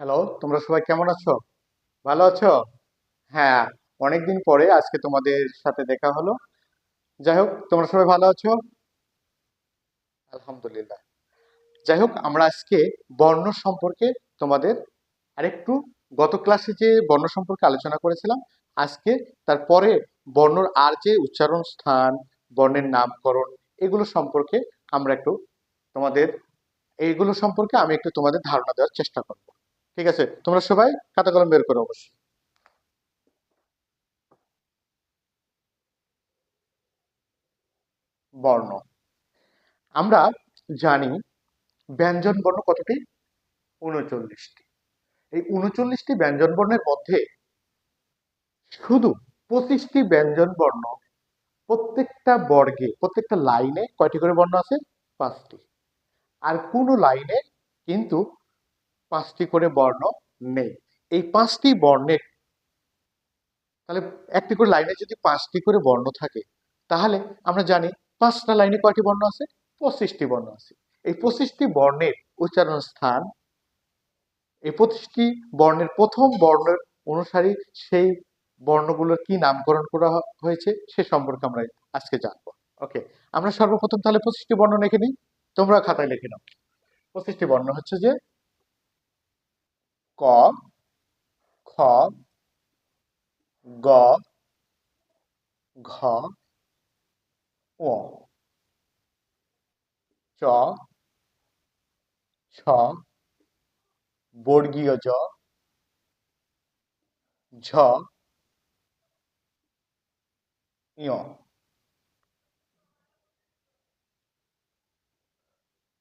Hello, তোমরা সবাই কেমন আছো? ভালো আছো? হ্যাঁ, অনেকদিন পরে আজকে তোমাদের সাথে দেখা হলো। যাই হোক, তোমরা সবাই ভালো আছো? আলহামদুলিল্লাহ। যাই হোক, আমরা আজকে বর্ণ সম্পর্কে তোমাদের আরেকটু গত ক্লাসে যে বর্ণ সম্পর্কে আলোচনা করেছিলাম, আজকে তারপরে বর্ণর আর যে উচ্চারণ স্থান, বর্ণের নামকরণ, এগুলো সম্পর্কে আমরা একটু তোমাদের এইগুলো সম্পর্কে আমি একটু তোমাদের ধারণা দেওয়ার চেষ্টা করব। ঠিক আছে, তোমরা সবাই খাতা কলম বের করো অবশ্যই। বর্ণ আমরা জানি ব্যঞ্জন বর্ণ কতটি? ৩৯টি। এই ৩৯টি ব্যঞ্জন বর্ণের মধ্যে শুধু ২৫টি ব্যঞ্জন বর্ণ, প্রত্যেকটা বর্গে প্রত্যেকটা লাইনে কয়টি করে বর্ণ আছে? ৫টি। আর কোনো লাইনে কিন্তু ৫টি করে বর্ণ নেই। এই ৫টি বর্ণের, তাহলে একটি করে লাইনে যদি ৫টি করে বর্ণ থাকে, তাহলে আমরা জানি ৫টা লাইনে কয়টি বর্ণ আছে? ২৫টি বর্ণ আছে। এই ২৫টি বর্ণের উচ্চারণ স্থান, এই ২৫টি বর্ণের প্রথম বর্ণের অনুসারী সেই বর্ণগুলোর কি নামকরণ করা হয়েছে সে সম্পর্কে আমরা আজকে জানবো। ওকে, আমরা সর্বপ্রথম তাহলে ২৫টি বর্ণ লিখে নিই। তোমরা খাতায় লিখে নাও। ২৫টি বর্ণ হচ্ছে যে ক, খ, গ, ঘ, ঙ, চ, ছ, বর্গীয় জ, ঝ, ঞ,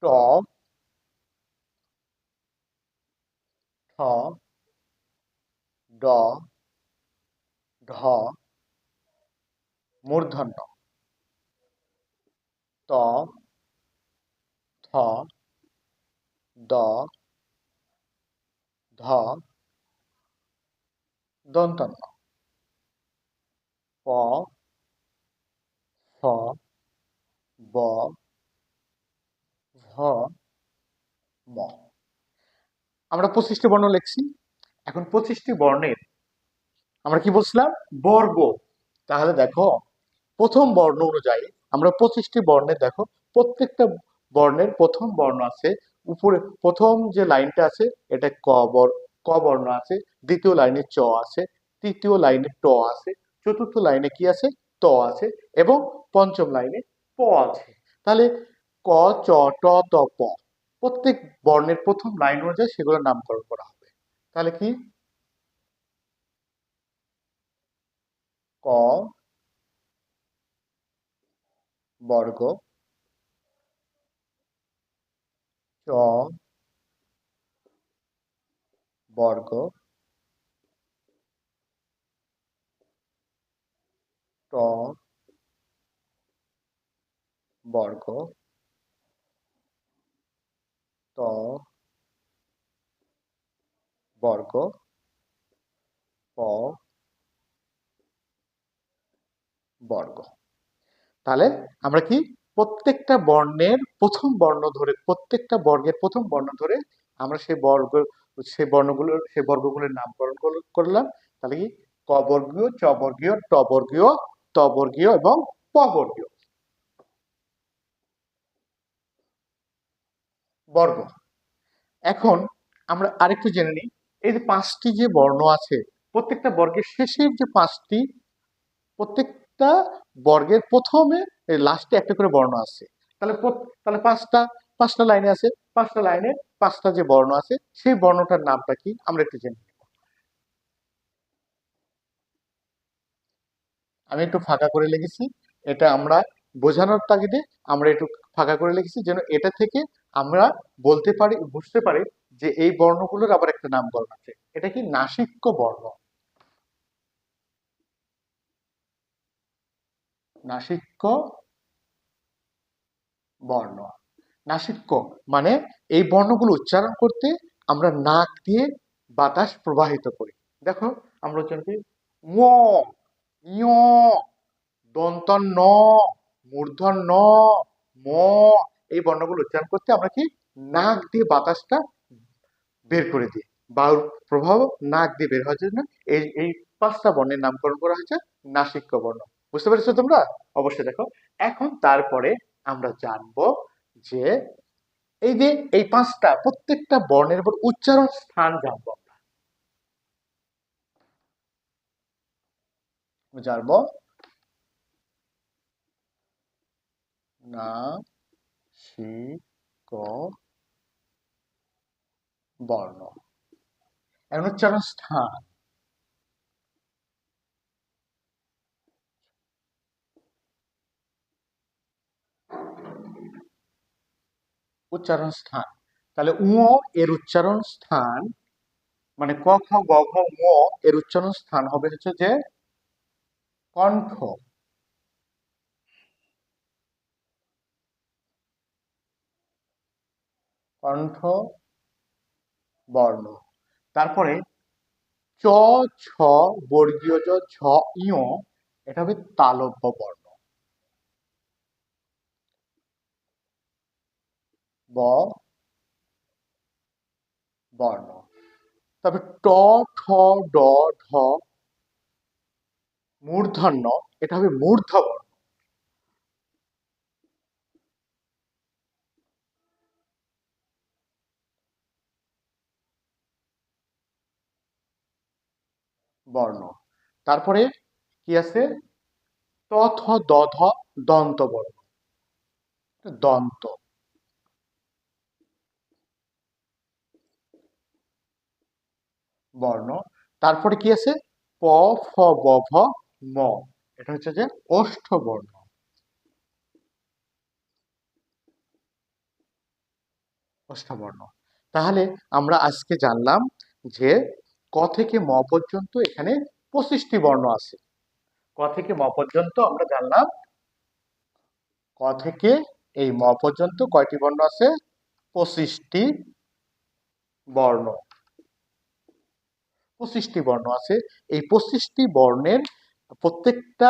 ট, ঠ, ড, ঢ, মূর্ধন্য, ত, থ, দ, ধ, দন্তান্ন, প, ফ, ব, ভ, ম। আমরা ২৫টি বর্ণ লিখছি। এখন ২৫টি বর্ণের আমরা কি বলছিলাম? বর্গ। তাহলে দেখো, প্রথম বর্ণ অনুযায়ী আমরা ২৫টি বর্ণের দেখো, প্রত্যেকটা বর্ণের প্রথম বর্ণ আছে। উপরে প্রথম যে লাইনটা আছে এটা ক বর্ণ আছে, দ্বিতীয় লাইনে চ আছে, তৃতীয় লাইনে ট আছে, চতুর্থ লাইনে কি আছে? ত আছে, এবং পঞ্চম লাইনে প আছে। তাহলে ক, চ, ট, ত, প, প্রত্যেক বর্ণের প্রথম লাইন অনুযায়ী সেগুলোর নামকরণ করা হবে। তাহলে কি? ক বর্গ, চ বর্গ, ট বর্গ, ত বর্গ, প বর্গ। তাহলে আমরা কি প্রত্যেকটা বর্ণের প্রথম বর্ণ ধরে, প্রত্যেকটা বর্গের প্রথম বর্ণ ধরে আমরা সেই বর্গগুলোর নামকরণ করলাম। তাহলে কি? ক বর্গীয়, চ বর্গীয়, ট বর্গীয়, ত বর্গীয় এবং প বর্গীয় বর্গ। এখন আমরা আরেকটু জেনে নিই, এই যে ৫টি যে বর্ণ আছে, প্রত্যেকটা বর্গের শেষের যে ৫টি, প্রত্যেকটা বর্গের প্রথমে লাস্টে একটা করে বর্ণ আছে। তাহলে তাহলে পাঁচটা লাইনে আছে, ৫টা লাইনে ৫টা যে বর্ণ আছে সেই বর্ণটার নামটা কি আমরা একটু জেনে নিই। আমি একটু ফাঁকা করে লিখেছি, এটা আমরা বোঝানোর তাগিদে আমরা একটু ফাঁকা করে লিখেছি, যেন এটা থেকে আমরা বলতে পারি, বুঝতে পারি যে এই বর্ণগুলোর আবার একটা নামকরণ আছে। এটা কি? নাসিক্য বর্ণ। নাসিক্য বর্ণ। নাসিক্য মানে এই বর্ণগুলো উচ্চারণ করতে আমরা নাক দিয়ে বাতাস প্রবাহিত করি। দেখো, আমরা উচ্চারণ করি ম, ঞ, দন্ত ন, মূর্ধন্য ন, ম। এই বর্ণগুলো উচ্চারণ করতে আমরা কি নাক দিয়ে বাতাসটা বের করে দিই। বায়ুর প্রভাব নাক দিয়ে বের হওয়ার জন্য এই এই পাঁচটা বর্ণের নামকরণ করা হয়েছে নাসিক্য বর্ণ। বুঝতে পেরেছো তোমরা? অবশ্যই দেখো। এখন তারপরে আমরা জানবো যে এই যে এই পাঁচটা প্রত্যেকটা বর্ণের উপর উচ্চারণ স্থান জানবো। আমরা জানবো না সি ক বর্ণ এখন উচ্চারণ স্থান। উচ্চারণ স্থান তাহলে এর উচ্চারণ স্থান মানে ক খ গ ঘ এর উচ্চারণ স্থান হবে হচ্ছে যে কণ্ঠ। কণ্ঠ বর্ণ। তারপরে চ ছ বর্গীয় ঝ ইয় এটা হবে তালব্য বর্ণ। ব বর্ণ। তারপরে ট ঠ ড ঢ মূর্ধন্য এটা হবে মূর্ধ বর্ণ। বর্ণ। তারপরে কি আছে ত থ দ ধ দন্ত বর্ণ। দন্ত বর্ণ। তারপরে কি আছে প ফ ব ভ ম এটা হচ্ছে যে ওষ্ঠ বর্ণ। ওষ্ঠ বর্ণ। তাহলে আমরা আজকে জানলাম যে ক থেকে ম পর্যন্ত এখানে 25টি বর্ণ আছে। ক থেকে ম পর্যন্ত আমরা জানলাম ক থেকে এই ম পর্যন্ত কয়টি বর্ণ আছে 25টি বর্ণ। 25টি বর্ণ আছে। এই 25টি বর্ণের প্রত্যেকটা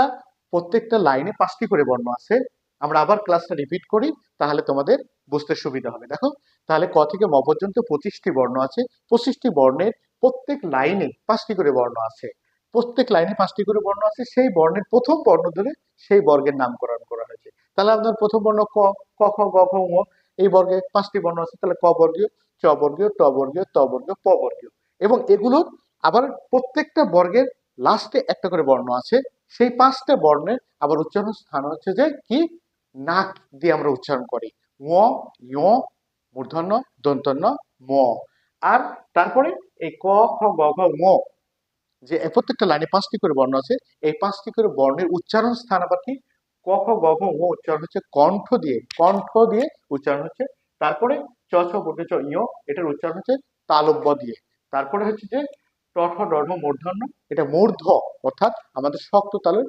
প্রত্যেকটা লাইনে 5টি করে বর্ণ আছে। আমরা আবার ক্লাসটা রিপিট করি তাহলে তোমাদের বুঝতে সুবিধা হবে। দেখো তাহলে ক থেকে ম পর্যন্ত 25টি বর্ণ আছে। 25টি বর্ণের প্রত্যেক লাইনে 5টি করে বর্ণ আছে। প্রত্যেক লাইনে 5টি করে বর্ণ আছে। সেই বর্ণের প্রথম বর্ণ ধরে সেই বর্গের নামকরণ করা হয়েছে। তাহলে আপনার প্রথম বর্ণ ক, ক খ গ ঘ ঙ এই বর্গে 5টি বর্ণ আছে। তাহলে ক বর্গীয়, চ বর্গীয়, ট বর্গীয়, ত বর্গীয়, প বর্গীয় এবং এগুলোর আবার প্রত্যেকটা বর্গের লাস্টে একটা করে বর্ণ আছে। সেই 5টা বর্ণের আবার উচ্চারণ স্থান হচ্ছে যে কি নাক দিয়ে আমরা উচ্চারণ করি ঙ ঞ মূর্ধন্য দন্তন্য ম। আর তারপরে এই ক খ গ ঘ ঙ যে প্রত্যেকটা লাইনে 5টি করে বর্ণ আছে। এই 5টি করে বর্ণের উচ্চারণ স্থান আবার কি ক খ গ ঘ ঙ উচ্চারণ হচ্ছে কণ্ঠ দিয়ে উচ্চারণ হচ্ছে। তারপরে চ ছ বর্গীয় চ ইয় এটার উচ্চারণ হচ্ছে তালব্য দিয়ে। তারপরে হচ্ছে যে ট ঠ ড ঢ মূর্ধন্য এটা মূর্ধ অর্থাৎ আমাদের শক্ত তালুর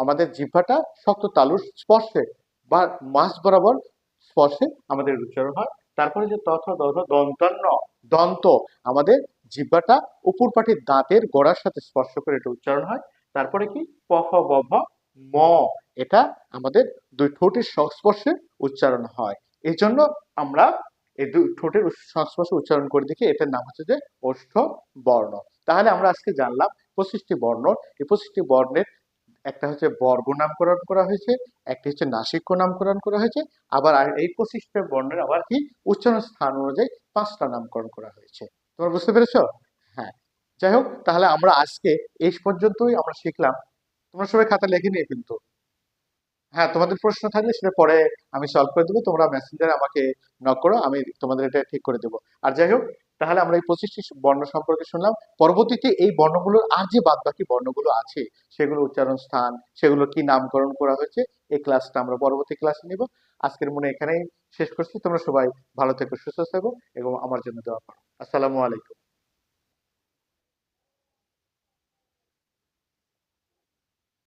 আমাদের জিহ্বাটা শক্ত তালুর স্পর্শে বা মাঝ বরাবর স্পর্শে আমাদের উচ্চারণ হয়। তারপরে যে ত থ দ ধ দন্তান্ন দন্ত আমাদের জিহ্বাটা উপর পাটির দাঁতের গোড়ার সাথে স্পর্শ করে এটা উচ্চারণ হয়। তারপরে কি প ফ ব ভ ম এটা আমাদের দুই ঠোঁটের সংস্পর্শে উচ্চারণ হয়। এই জন্য আমরা এই দুই ঠোঁটের সংস্পর্শে উচ্চারণ করে দেখি এটার নাম হচ্ছে যে ওষ্ঠ বর্ণ। তাহলে আমরা আজকে জানলাম 25টি বর্ণ। এই 25টি বর্ণের একটা হচ্ছে বর্গ নামকরণ করা হয়েছে, একটি হচ্ছে নাসিক্য নামকরণ করা হয়েছে, আবার আর এই 25টা বর্ণের আবার কি উচ্চারণ স্থান অনুযায়ী 5টা নামকরণ করা হয়েছে। তোমরা বুঝতে পেরেছো? হ্যাঁ। যাই হোক তাহলে আমরা আজকে এই পর্যন্তই আমরা শিখলাম। তোমরা সবাই খাতা লিখে নিয়ে কিন্তু হ্যাঁ তোমাদের প্রশ্ন থাকলে সেটা পরে আমি সলভ করে দেবো। তোমরা মেসেঞ্জারে আমাকে নক করো, আমি তোমাদের এটা ঠিক করে দেবো। আর যাই হোক তাহলে আমরা এই 25টি বর্ণ সম্পর্কে শুনলাম। পরবর্তীতে এই বর্ণগুলোর আর যে বাদ বাকি বর্ণগুলো আছে সেগুলো উচ্চারণ স্থান সেগুলো কি নামকরণ করা হয়েছে এই ক্লাসটা আমরা পরবর্তী ক্লাসে নিব। আজকের মনে এখানেই শেষ করছি। তোমরা সবাই ভালো থেকো, সুস্থ থেকো এবং আমার জন্য দোয়া করো। আসসালামু আলাইকুম।